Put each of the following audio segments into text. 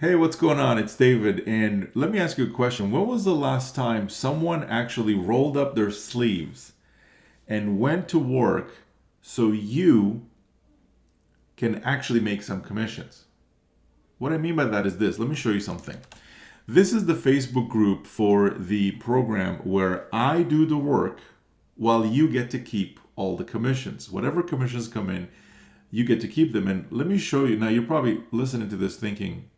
Hey, what's going on? It's David, and let me ask you a question. When was the last time someone actually rolled up their sleeves and went to work so you can actually make some commissions? What I mean by that is this. Let me show you something. This is the Facebook group for the program where I do the work while you get to keep all the commissions. Whatever commissions come in, you get to keep them. And let me show you. Now, you're probably listening to this thinking,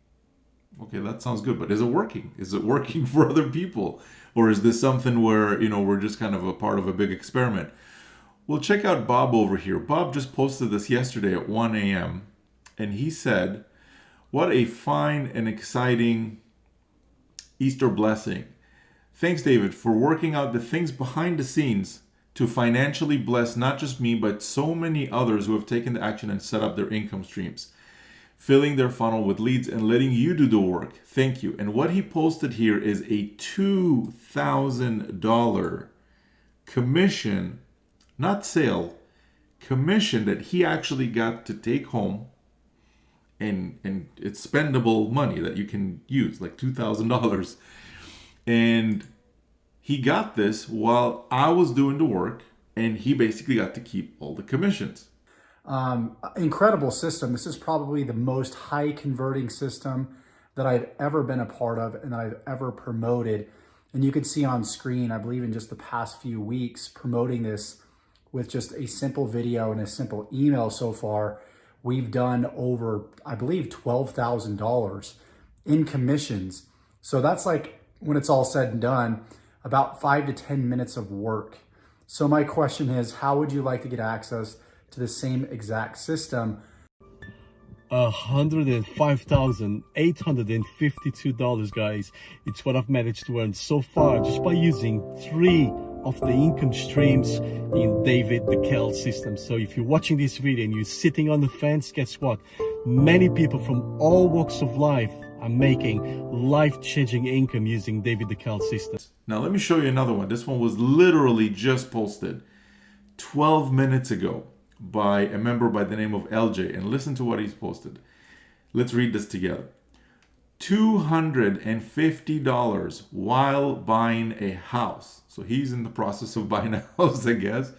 okay, that sounds good, but is it working? Is it working for other people? Or is this something where, we're just kind of a part of a big experiment? Well, check out Bob over here. Bob just posted this yesterday at 1 a.m. and he said, what a fine and exciting Easter blessing. Thanks, David, for working out the things behind the scenes to financially bless not just me, but so many others who have taken the action and set up their income streams, filling their funnel with leads and letting you do the work. Thank you. And what he posted here is a $2,000 commission, not sale, commission that he actually got to take home. And it's spendable money that you can use, like $2,000. And he got this while I was doing the work, and he basically got to keep all the commissions. Incredible system. This is probably the most high converting system that I've ever been a part of and that I've ever promoted. And you can see on screen, I believe in just the past few weeks, promoting this with just a simple video and a simple email so far, we've done over, I believe, $12,000 in commissions. So that's like, when it's all said and done, about 5 to 10 minutes of work. So my question is, how would you like to get access to the same exact system? $105,852, guys. It's what I've managed to earn so far just by using 3 of the income streams in David the Kell system. So if you're watching this video and you're sitting on the fence, guess what? Many people from all walks of life are making life-changing income using David the Kell system. Now let me show you another one. This one was literally just posted 12 minutes ago by a member by the name of LJ, and listen to what he's posted. Let's read this together. $250 while buying a house. So he's in the process of buying a house, I guess.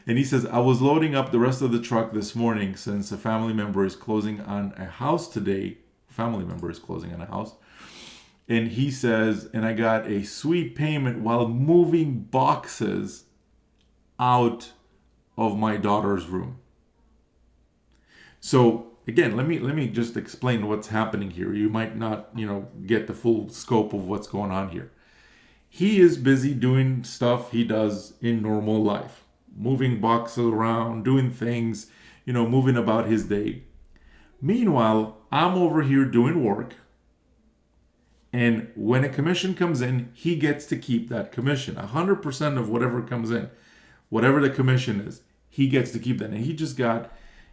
And he says, I was loading up the rest of the truck this morning since a family member is closing on a house today. Family member is closing on a house. And he says, and I got a sweet payment while moving boxes out of my daughter's room. So again, let me just explain what's happening here. You might not, get the full scope of what's going on here. He is busy doing stuff he does in normal life, moving boxes around, doing things, moving about his day. Meanwhile, I'm over here doing work. And when a commission comes in, he gets to keep that commission. 100% of whatever comes in, whatever the commission is, he gets to keep that. And he just got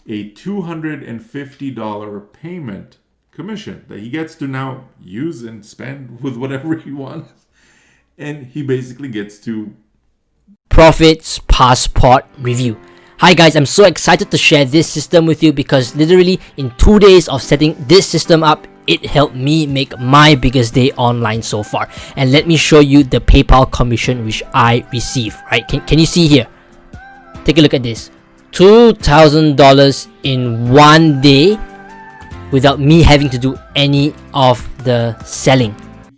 a $250 payment commission that he gets to now use and spend with whatever he wants. And he basically gets to Profits Passport Review. Hi guys, I'm so excited to share this system with you because literally in 2 days of setting this system up, it helped me make my biggest day online so far. And let me show you the PayPal commission which I receive, right? Can you see here? Take a look at this. $2,000 in 1 day without me having to do any of the selling.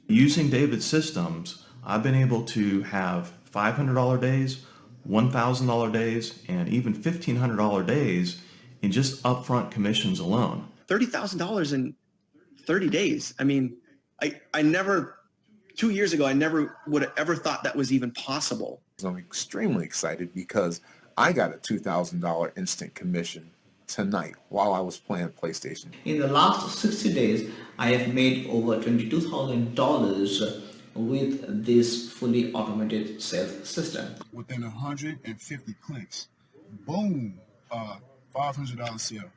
Using David's systems, I've been able to have $500 days, $1,000 days, and even $1,500 days in just upfront commissions alone. $30,000 in 30 days. I mean, I never, 2 years ago, I never would have ever thought that was even possible. I'm extremely excited because I got a $2,000 instant commission tonight while I was playing PlayStation. In the last 60 days, I have made over $22,000 with this fully automated sales system. Within 150 clicks, boom, $500 sale.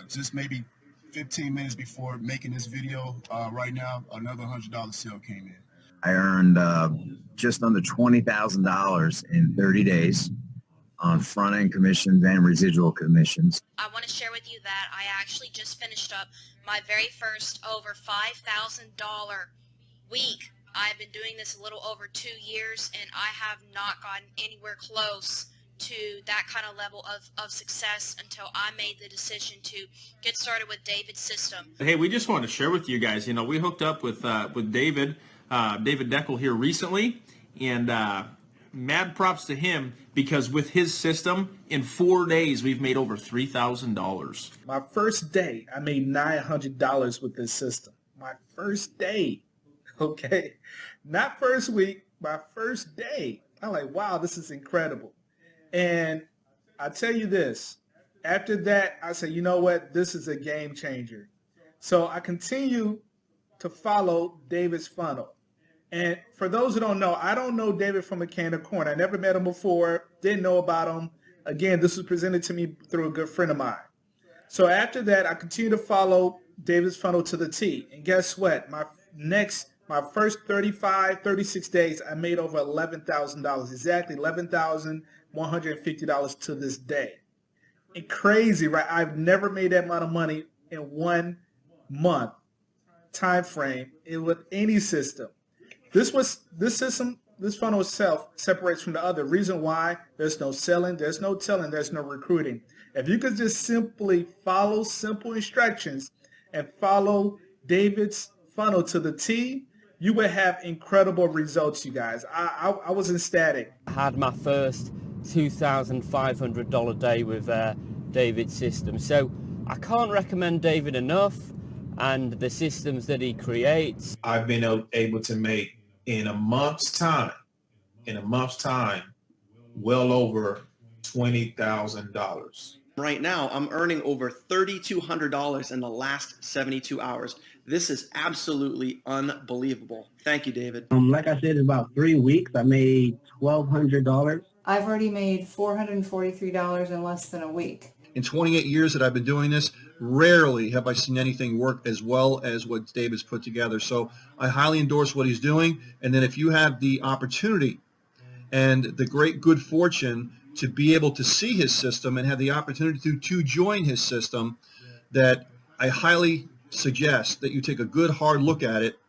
Just maybe 15 minutes before making this video, right now, another $100 sale came in. I earned just under $20,000 in 30 days on front-end commissions and residual commissions. I want to share with you that I actually just finished up my very first over $5,000 week. I've been doing this a little over 2 years, and I have not gotten anywhere close to that kind of level of success until I made the decision to get started with David's system. Hey, we just wanted to share with you guys, we hooked up with David Deckel here recently, and mad props to him, because with his system, in 4 days, we've made over $3,000. My first day, I made $900 with this system. My first day, okay? Not first week, my first day. I'm like, wow, this is incredible. And I tell you this, after that, I said, you know what? This is a game changer. So I continue to follow David's funnel. And for those who don't know, I don't know David from a can of corn. I never met him before, didn't know about him. Again, this was presented to me through a good friend of mine. So after that, I continue to follow David's funnel to the T. And guess what? My first 36 days, I made over $11,000, exactly $11,150 to this day. And crazy, right? I've never made that amount of money in 1 month time frame with any system. This funnel itself separates from the other. Reason why: there's no selling, there's no telling, there's no recruiting. If you could just simply follow simple instructions and follow David's funnel to the T, you would have incredible results, you guys. I was ecstatic. I had my first $2,500 day with David's system. So I can't recommend David enough, and the systems that he creates. I've been able to make in a month's time, well over $20,000. Right now, I'm earning over $3,200 in the last 72 hours. This is absolutely unbelievable. Thank you, David. Like I said, in about 3 weeks, I made $1,200. I've already made $443 in less than a week. In 28 years that I've been doing this, rarely have I seen anything work as well as what David's put together. So I highly endorse what he's doing. And then if you have the opportunity and the great good fortune to be able to see his system and have the opportunity to join his system, that I highly suggest that you take a good hard look at it.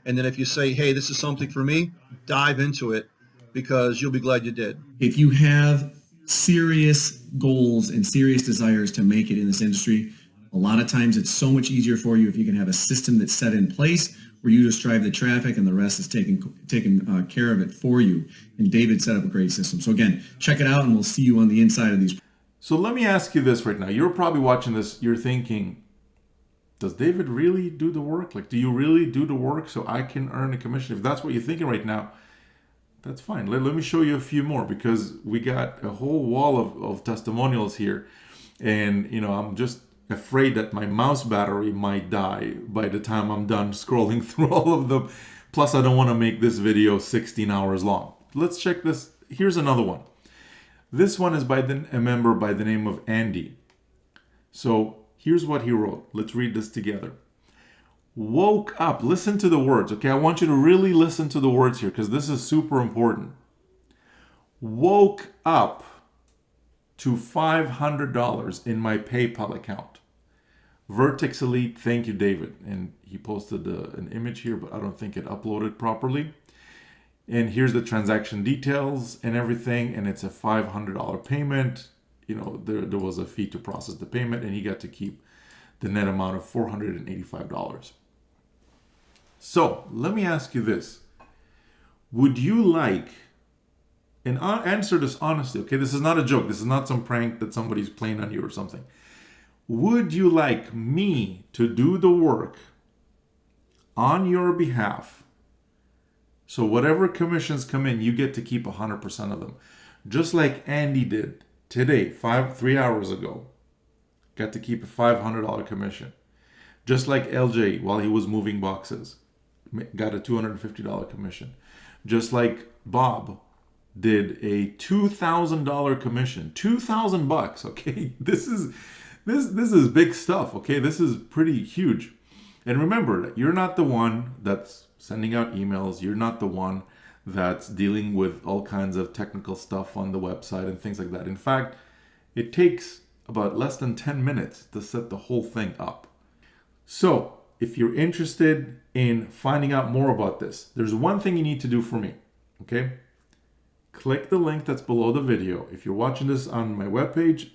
And then if you say, hey, this is something for me, dive into it, because you'll be glad you did. If you have serious goals and serious desires to make it in this industry, a lot of times it's so much easier for you if you can have a system that's set in place where you just drive the traffic and the rest is taken care of it for you. And David set up a great system. So again, check it out and we'll see you on the inside of these. So let me ask you this right now. You're probably watching this, you're thinking, does David really do the work? Like, do you really do the work so I can earn a commission? If that's what you're thinking right now, that's fine. Let me show you a few more, because we got a whole wall of testimonials here. And, I'm just afraid that my mouse battery might die by the time I'm done scrolling through all of them. Plus, I don't want to make this video 16 hours long. Let's check this. Here's another one. This one is by a member by the name of Andy. So here's what he wrote. Let's read this together. Woke up. Listen to the words, okay? I want you to really listen to the words here, because this is super important. Woke up to $500 in my PayPal account. Vertex Elite, thank you, David. And he posted an image here, but I don't think it uploaded properly. And here's the transaction details and everything, and it's a $500 payment. There was a fee to process the payment, and he got to keep the net amount of $485. So let me ask you this. Would you like, and answer this honestly, okay? This is not a joke. This is not some prank that somebody's playing on you or something. Would you like me to do the work on your behalf? So whatever commissions come in, you get to keep 100% of them. Just like Andy did today, 3 hours ago. Got to keep a $500 commission. Just like LJ, while he was moving boxes, got a $250 commission. Just like Bob did a $2,000 commission. $2,000, okay? This is big stuff, okay? This is pretty huge. And remember that you're not the one that's sending out emails. You're not the one that's dealing with all kinds of technical stuff on the website and things like that. In fact, it takes about less than 10 minutes to set the whole thing up. So if you're interested in finding out more about this, there's one thing you need to do for me, okay? Click the link that's below the video. If you're watching this on my webpage,